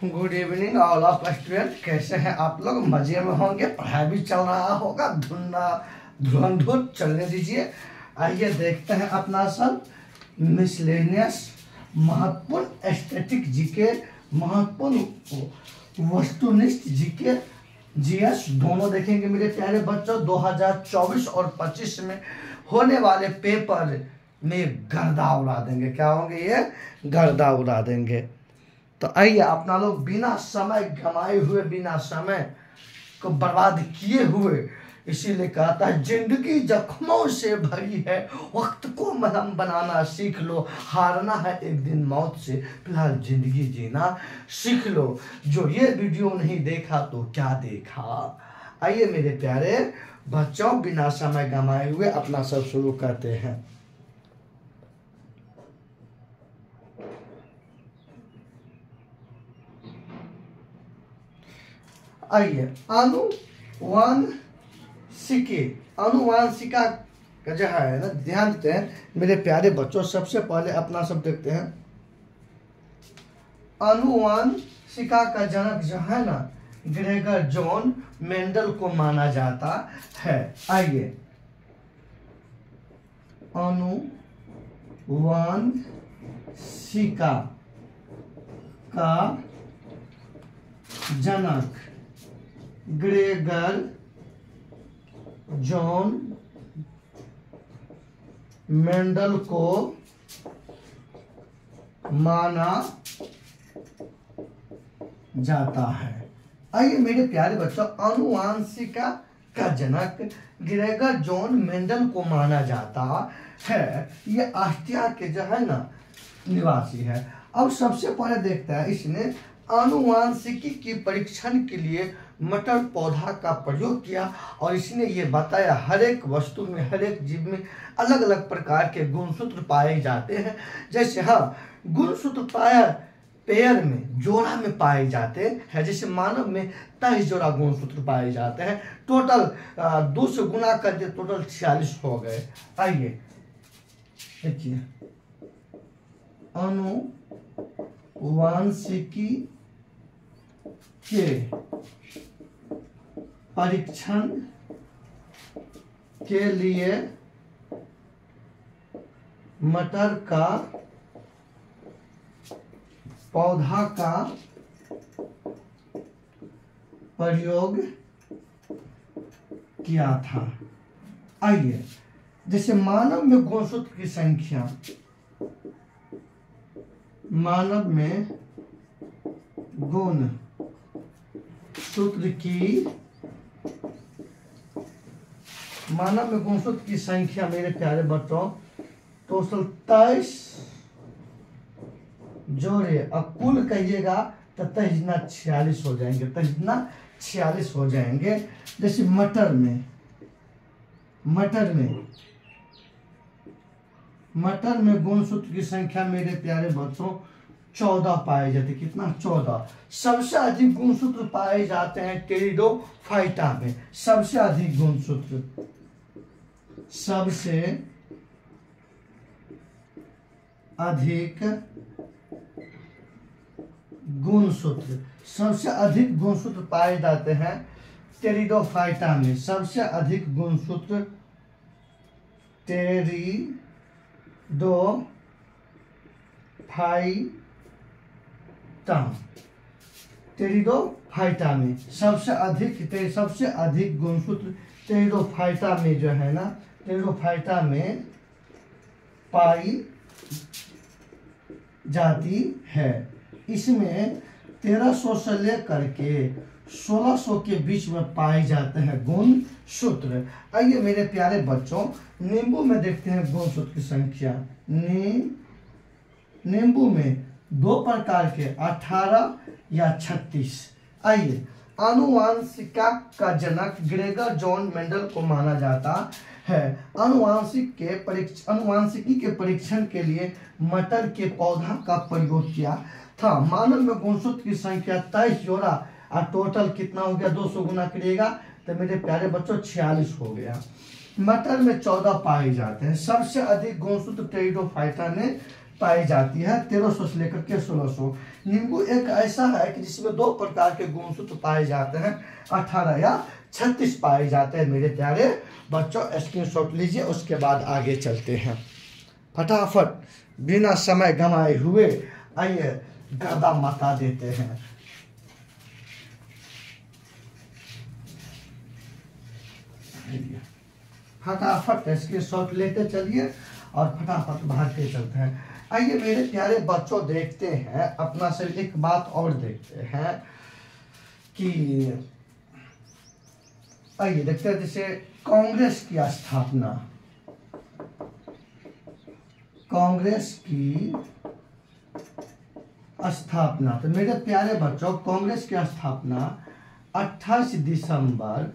Good evening all of student. कैसे हैं आप लोग? मजे में होंगे। पढ़ाई भी चल रहा होगा। धुरंधुर चलने दीजिए। आइए देखते हैं अपना सब मिसलेनियस महत्वपूर्ण एस्थेटिक जीके, महत्वपूर्ण वस्तुनिष्ठ जीके, जीएस दोनों देखेंगे मेरे प्यारे बच्चों। 2024 और 25 में होने वाले पेपर में गर्दा उड़ा देंगे। क्या होंगे ये? गर्दा उड़ा देंगे। तो आइए अपना लोग बिना समय गंवाए हुए, बिना समय को बर्बाद किए हुए, इसीलिए कहता है जिंदगी जख्मों से भरी है, वक्त को मलहम बनाना सीख लो, हारना है एक दिन मौत से, फिलहाल जिंदगी जीना सीख लो। जो ये वीडियो नहीं देखा तो क्या देखा। आइए मेरे प्यारे बच्चों, बिना समय गंवाए हुए अपना सब शुरू करते हैं। आइए अनुवांशिका का जो है ना, ध्यान देते हैं मेरे प्यारे बच्चों। सबसे पहले अपना सब देखते हैं। अनुवांशिका का जनक जो है ना, ग्रेगर जॉन मेंडल को माना जाता है। आइए, अनुवांशिका का जनक ग्रेगर जॉन मेंडल को माना जाता है। आइए मेरे प्यारे बच्चों, अनुवांशिका का जनक ग्रेगर जॉन मेंडल को माना जाता है। ये ऑस्ट्रिया के जो है ना निवासी है। अब सबसे पहले देखते हैं, इसने आनुवांशिकी की परीक्षण के लिए मटर पौधा का प्रयोग किया और इसने ये बताया हर एक वस्तु में, हर एक जीव में अलग अलग प्रकार के गुणसूत्र पाए जाते हैं। जैसे गुणसूत्र पेयर में, जोड़ा में पाए जाते हैं। जैसे मानव में 23 जोड़ा गुणसूत्र पाए जाते हैं। टोटल 2 से गुना कर दिए, टोटल 46 हो गए। आइए देखिए, अनुवांशिकी के परीक्षण के लिए मटर का पौधा का प्रयोग किया था। आइए, जैसे मानव में गुणसूत्र की संख्या, मानव में गुणसूत्र की संख्या मेरे प्यारे बच्चों टोटल 23 जोड़े। अब कुल कहिएगा तो 46 हो जाएंगे, 46 हो जाएंगे। जैसे मटर में गुणसूत्र की संख्या मेरे प्यारे बच्चों 14 पाए जाते। कितना? 14। सबसे अधिक गुणसूत्र पाए जाते हैं टेरिडोफाइटा में। सबसे अधिक गुणसूत्र पाए जाते हैं टेरिडोफाइटा में। सबसे अधिक गुणसूत्र टेरिडोफाइटा में सबसे अधिक गुणसूत्र टेरिडोफाइटा में जो है ना, टेरिडोफाइटा में पाई जाती है। इसमें 1300 से लेकर के 1600 के बीच में पाए जाते हैं गुणसूत्र। आइए मेरे प्यारे बच्चों, नींबू में देखते हैं गुणसूत्र की संख्या। नींबू में 2 प्रकार के, 18 या 36। आइए, आनुवांशिका का जनक ग्रेगर जॉन मेंडल को माना जाता है। अनुवांशिकी के परीक्षण के लिए मटर के पौधा का प्रयोग किया था। मानव में गुणसूत्र की संख्या 23 जोड़ा और टोटल कितना हो गया? 200 गुना करिएगा तो मेरे प्यारे बच्चों 46 हो गया। मटर में 14 पाए जाते हैं। सबसे अधिक गुणसूत्र टेरिडोफाइटा ने पाई जाती है 1300 से लेकर के 1600। नींबू एक ऐसा है कि जिसमें 2 प्रकार के गुणसूत्र पाए जाते हैं, 18 या 36 पाए जाते हैं मेरे प्यारे बच्चों। स्क्रीनशॉट लीजिए, उसके बाद आगे चलते हैं फटाफट बिना समय गंवाए हुए। आइए गर्दा मचा देते हैं। फटाफट स्क्रीनशॉट लेते चलिए और फटाफट भागते चलते हैं। आइए मेरे प्यारे बच्चों देखते हैं अपना से एक बात और देखते हैं कि आइए देखते हैं जैसे कांग्रेस की स्थापना, कांग्रेस की स्थापना। तो मेरे प्यारे बच्चों कांग्रेस की स्थापना 28 दिसंबर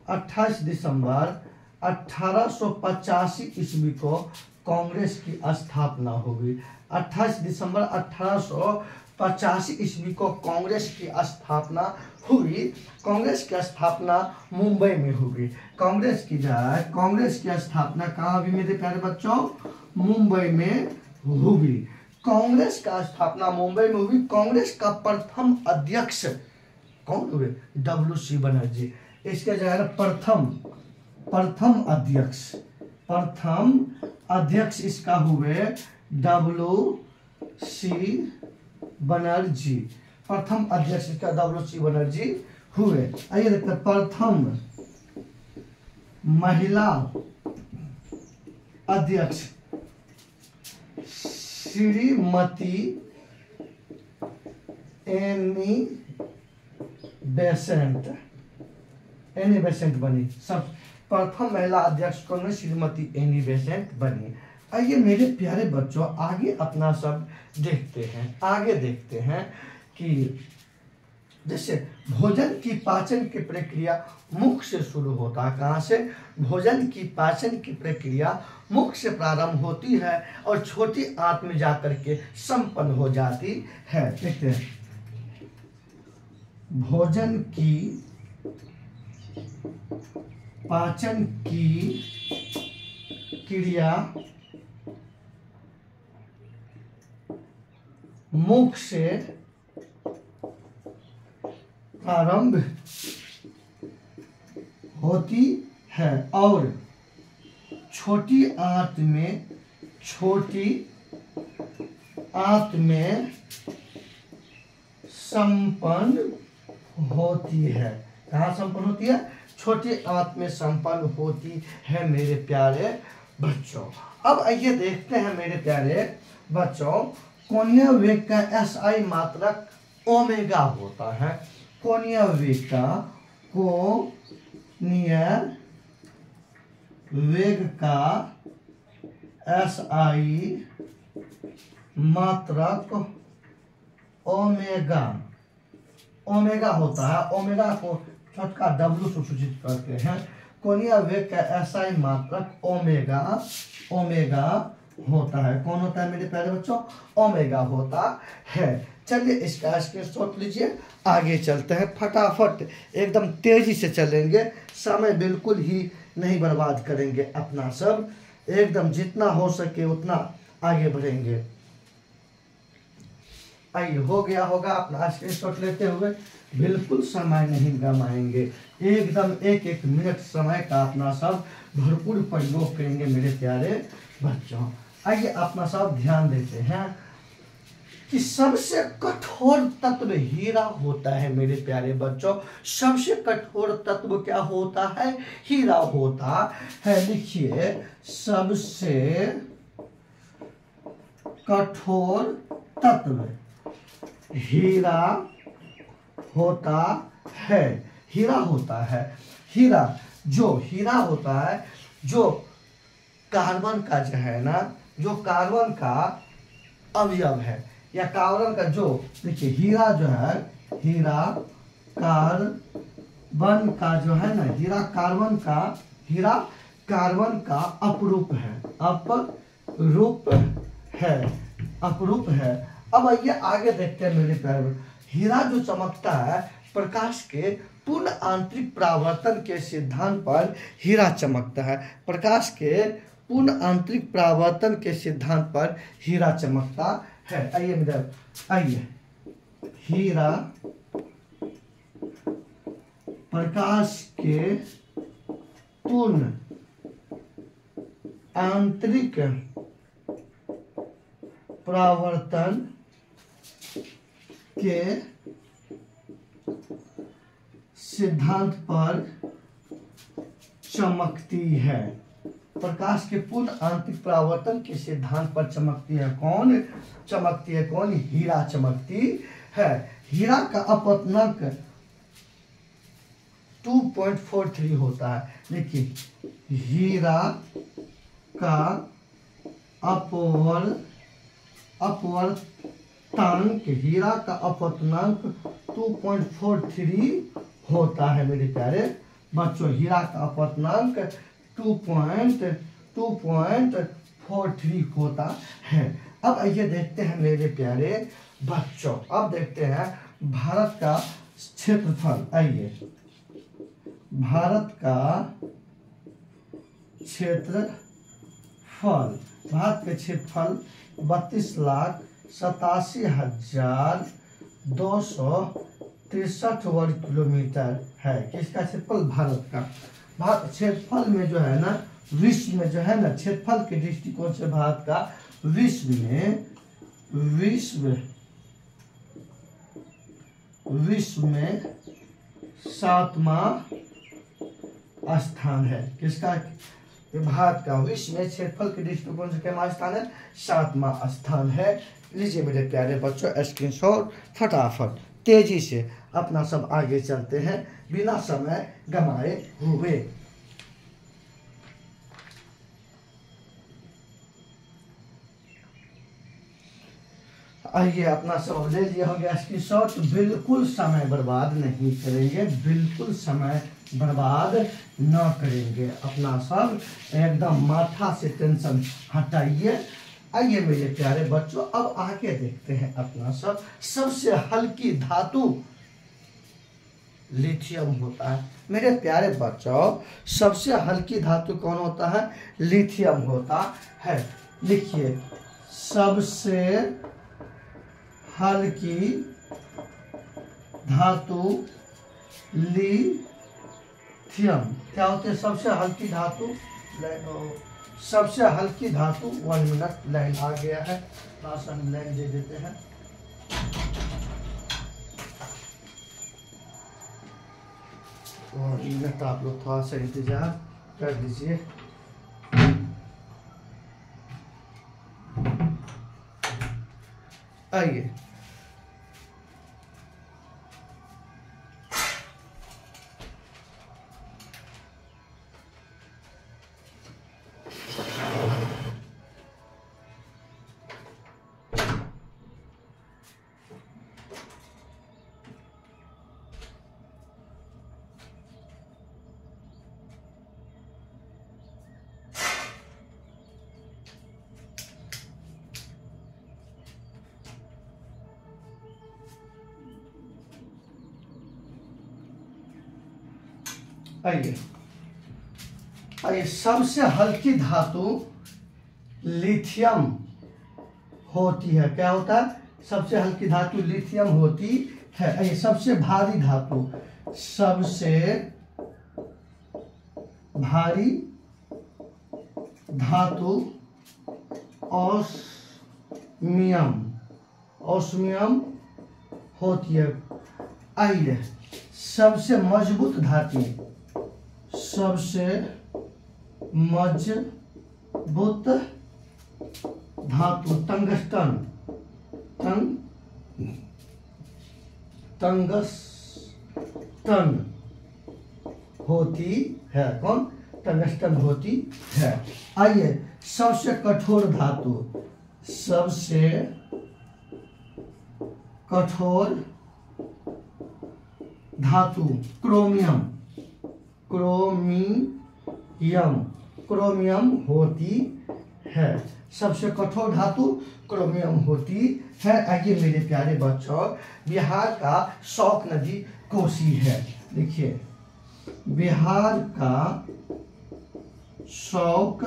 1885 ईस्वी को कांग्रेस की स्थापना होगी। 28 दिसंबर 1885 ईस्वी को कांग्रेस की स्थापना हुई। कांग्रेस की स्थापना मुंबई में होगी। कांग्रेस की कांग्रेस की स्थापना कहाँ हुई मेरे प्यारे बच्चों? मुंबई में होगी। कांग्रेस का स्थापना मुंबई में हुई। कांग्रेस का प्रथम अध्यक्ष कौन हुए? WC बनर्जी। इसके जगह प्रथम अध्यक्ष इसका हुए WC बनर्जी। प्रथम अध्यक्ष इसका WC बनर्जी हुए। आइए देखते हैं प्रथम महिला अध्यक्ष श्रीमती एनी बेसेंट बनी। सब प्रथम महिला अध्यक्ष कौन? श्रीमती एनी बेसेंट बनी। आइए मेरे प्यारे बच्चों आगे अपना सब देखते हैं कि जैसे भोजन की पाचन की प्रक्रिया मुख से शुरू होता है। कहाँ से? भोजन की पाचन की प्रक्रिया मुख से प्रारंभ होती है और छोटी आंत में जाकर के संपन्न हो जाती है। देखते हैं भोजन की पाचन की क्रिया मुख से प्रारंभ होती है और छोटी आंत में संपन्न होती है। कहाँ संपन्न होती है? छोटी आंत में संपन्न होती है मेरे प्यारे बच्चों। अब आइए देखते हैं मेरे प्यारे बच्चों कोणीय वेग का SI मात्रक ओमेगा होता है। कोणीय वेग का SI मात्रक ओमेगा होता है। ओमेगा को छोटका W से सूचित करते हैं। कोणीय वेग का SI मात्रक ओमेगा होता है। कौन होता है मेरे प्यारे बच्चों? ओमेगा होता है। चलिए इसका स्क्रीनशॉट लीजिए, आगे चलते हैं फटाफट, एकदम तेजी से चलेंगे, समय बिल्कुल ही नहीं बर्बाद करेंगे अपना सब, एकदम जितना हो सके उतना आगे बढ़ेंगे। आइए हो गया होगा अपना स्क्रीनशॉट लेते हुए, बिल्कुल समय नहीं गंवाएंगे, एकदम एक मिनट समय का अपना सब भरपूर प्रयोग करेंगे मेरे प्यारे बच्चों। आइए अपना सब ध्यान देते हैं कि सबसे कठोर तत्व हीरा होता है मेरे प्यारे बच्चों। सबसे कठोर तत्व क्या होता है? हीरा होता है। लिखिए सबसे कठोर तत्व हीरा होता है। हीरा होता है। हीरा होता है जो कार्बन का जो है ना, जो कार्बन का अवयव है या कार्बन का जो, देखिए हीरा जो है, हीरा कार्बन का जो है ना, हीरा कार्बन का अपरूप है। अब आइए आगे देखते हैं मेरे प्यारे। हीरा जो चमकता है प्रकाश के पूर्ण आंतरिक परावर्तन के सिद्धांत पर हीरा चमकता है। प्रकाश के पूर्ण आंतरिक परावर्तन के सिद्धांत पर हीरा चमकता है। आइए मेरा, आइए, हीरा प्रकाश के पूर्ण आंतरिक परावर्तन के सिद्धांत पर चमकती है। प्रकाश के पूर्ण आंतरिक परावर्तन के सिद्धांत पर चमकती है। कौन चमकती है? कौन? हीरा चमकती है। हीरा का अपवर्तनांक 2.43 होता है। देखिए, हीरा का अपवर्तनांक, हीरा का अपवर्तनांक 2.43 होता है मेरे प्यारे बच्चों। हीरा का अपवर्तनांक 2.43 होता है। अब आइए देखते हैं मेरे प्यारे बच्चों, अब देखते हैं भारत का क्षेत्रफल। आइए, भारत का क्षेत्रफल, भारत के क्षेत्रफल 32,87,263 वर्ग किलोमीटर है। किसका क्षेत्रफल? भारत का। भारत क्षेत्रफल में जो है ना, विश्व में जो है ना, क्षेत्रफल के दृष्टिकोण से भारत का विश्व में 7वां स्थान है। किसका? भारत का विश्व में क्षेत्रफल के दृष्टिकोण से कितना स्थान है? 7वां स्थान है। लीजिए मेरे प्यारे बच्चों स्क्रीनशॉट फटाफट, तेजी से अपना सब आगे चलते हैं बिना समय गंवाए हुए। आइए, अपना सब ले लिया हो गया स्क्रीनशॉट। बिल्कुल समय बर्बाद नहीं करेंगे, बिल्कुल समय बर्बाद न करेंगे। अपना सब एकदम माथा से टेंशन हटाइए। आइए मेरे प्यारे बच्चों, अब आगे देखते हैं अपना सब। सबसे हल्की धातु लिथियम होता है। मेरे प्यारे बच्चों, सबसे हल्की धातु कौन होता है? लिथियम होता है। लिखिए, सबसे हल्की धातु लिथियम। क्या होते हैं सबसे हल्की धातु? सबसे हल्की धातु, 1 मिनट, लाइन आ गया है, थोड़ा सा हम लाइन दे देते हैं। और मिनट आप लोग थोड़ा सा इंतजार कर दीजिए। आइए, आइए, आइए, सबसे हल्की धातु लिथियम होती है। क्या होता है? सबसे हल्की धातु लिथियम होती है। आइए, सबसे भारी धातु, सबसे भारी धातु ऑस्मियम, ऑस्मियम होती है। आइए, सबसे मजबूत धातु, सबसे मजबूत धातु टंगस्टन, टंगस्टन होती है। कौन? टंगस्टन होती है। आइए, सबसे कठोर धातु, सबसे कठोर धातु क्रोमियम, क्रोमियम होती है। सबसे कठोर धातु क्रोमियम होती है। आइए मेरे प्यारे बच्चों, बिहार का शौक नदी कोसी है। देखिए, बिहार का शौक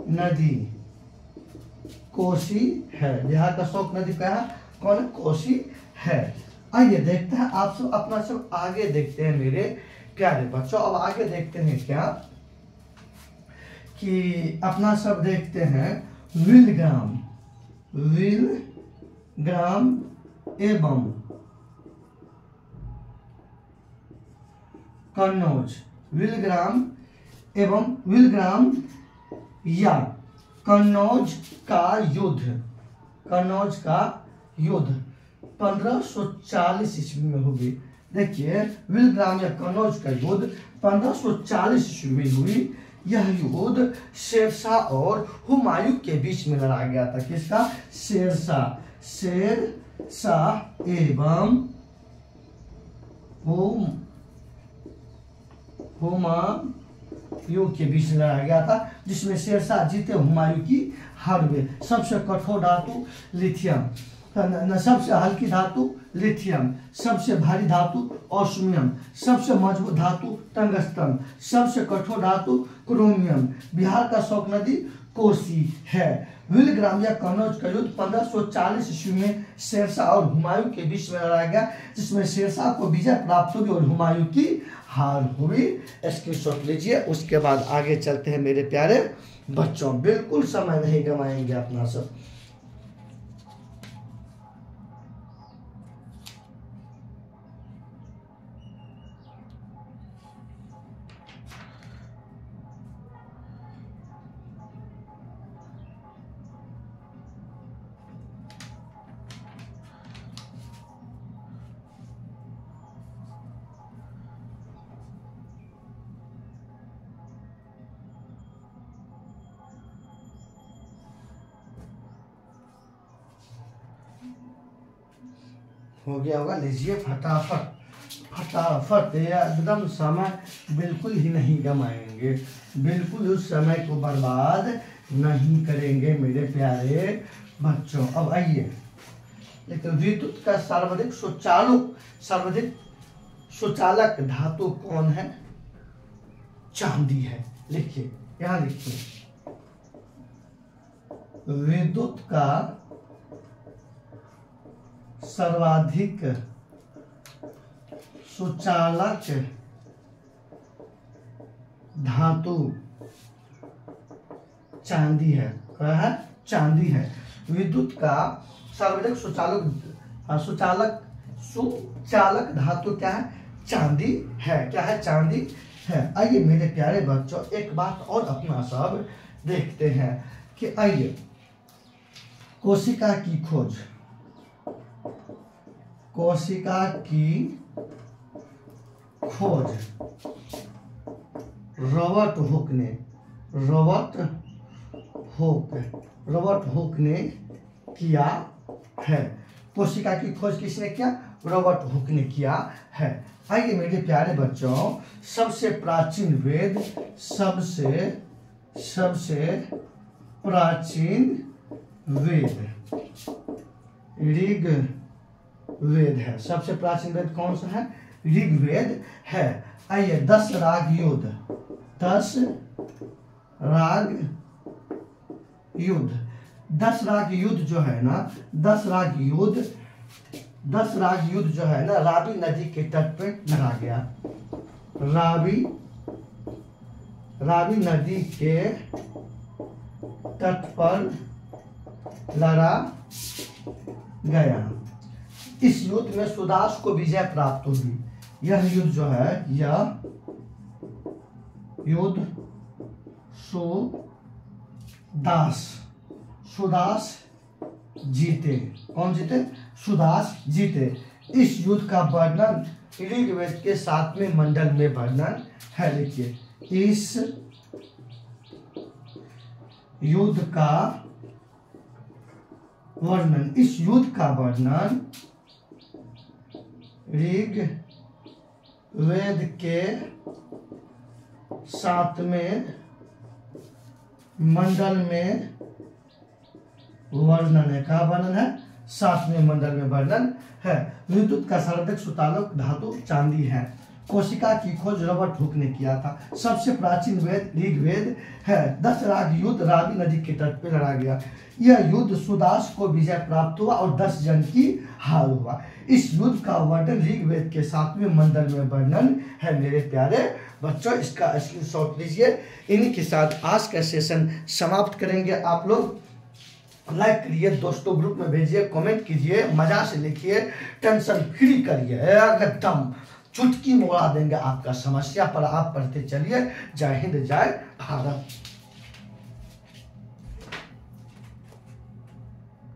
नदी कोसी है। बिहार का अशोक नदी क्या है? कौन है? कोसी है। आइए देखते हैं, आप सब अपना सब आगे देखते हैं मेरे प्यारे बच्चों। अब आगे देखते हैं क्या कि अपना सब देखते हैं विलग्राम, विलग्राम एवं कन्नौज, विलग्राम एवं विलग्राम या कन्नौज का युद्ध, कन्नौज का युद्ध 1540 ईस्वी में हुई। देखिए, विलग्राम या कन्नौज का युद्ध 1540 ईस्वी में हुई। यह युद्ध शेरशाह और हुमायूं के बीच में लड़ा गया था। किसका? शेरशाह एवं हुमायूं के बीच में लड़ा गया था, जिसमें शेरशाह जीते, हुमायूं की हार हुए। सबसे कठोर धातु लिथियम, सबसे हल्की धातु लिथियम, सबसे भारी धातु ऑस्मियम, सबसे मजबूत धातु टंगस्टन, सबसे कठोर धातु क्रोमियम। बिहार का अशोक नदी कोसी है। विलग्राम या कन्नौज का युद्ध 1540 ईस्वी में शेरशाह और हुमायूं के बीच में लड़ा गया, जिसमें शेरशाह को विजय प्राप्त हुई और हुमायूं की हार हुई। स्क्रीनशॉट लीजिए। उसके बाद आगे चलते हैं मेरे प्यारे बच्चों। बिल्कुल समय नहीं गवाएंगे अपना सब। हो गया होगा, लीजिए फटाफट फटाफट। एकदम समय बिल्कुल ही नहीं गमाएंगे, बिल्कुल उस समय को बर्बाद नहीं करेंगे मेरे प्यारे बच्चों। अब आइए, लेकिन विद्युत का सर्वाधिक सुचालक धातु कौन है? चांदी है। लिखिए, यहां लिखिए, विद्युत का सर्वाधिक सुचालक धातु चांदी है। क्या है? चांदी है। विद्युत का सर्वाधिक सुचालक धातु क्या है? चांदी है। क्या है? चांदी है। आइए मेरे प्यारे बच्चों, एक बात और अपना सब देखते हैं कि आइए, कोशिका की खोज, कोशिका की खोज रॉबर्ट हुक ने किया है। कोशिका की खोज किसने किया? रॉबर्ट हुक ने किया है। आइए मेरे प्यारे बच्चों, सबसे प्राचीन वेद, सबसे प्राचीन वेद ऋग्वेद है। सबसे प्राचीन वेद कौन सा है? ऋग्वेद है। आइए, 10 राग युद्ध, 10 राग युद्ध जो है ना, 10 राग युद्ध जो है ना, रावी नदी के तट पे लड़ा गया। रावी नदी के तट पर लड़ा गया। इस युद्ध में सुदास को विजय प्राप्त हुई। यह युद्ध जो है, यह युद्ध सुदास जीते। कौन जीते? सुदास जीते। इस युद्ध का वर्णन ऋग्वेद के 7वें मंडल में वर्णन है। लिखिए, इस युद्ध का वर्णन ऋग्वेद के 7वें मंडल में वर्णन है। क्या वर्णन है? 7वें मंडल में वर्णन है। विद्युत का सर्वाधिक सुचालक धातु चांदी है। कोशिका की खोज रॉबर्ट हुक ने किया था। सबसे प्राचीन वेद ऋग्वेद है। 10 राग युद्ध रावी नदी के तट पर लड़ा गया। यह युद्ध सुदास को विजय प्राप्त हुआ और 10 जन की हार हुआ। इस युद्ध का वर्णन ऋग्वेद के 7वें मंडल में वर्णन है। मेरे प्यारे बच्चों, इसका स्क्रीनशॉट लीजिए। इन्हीं के साथ आज का सेशन समाप्त करेंगे। आप लोग लाइक करिए, दोस्तों ग्रुप में भेजिए, कमेंट कीजिए, मजा से लिखिए, टेंशन फ्री करिए, एकदम चुटकी में उड़ा देंगे आपका समस्या पर। आप पढ़ते चलिए। जय हिंद, जय भारत।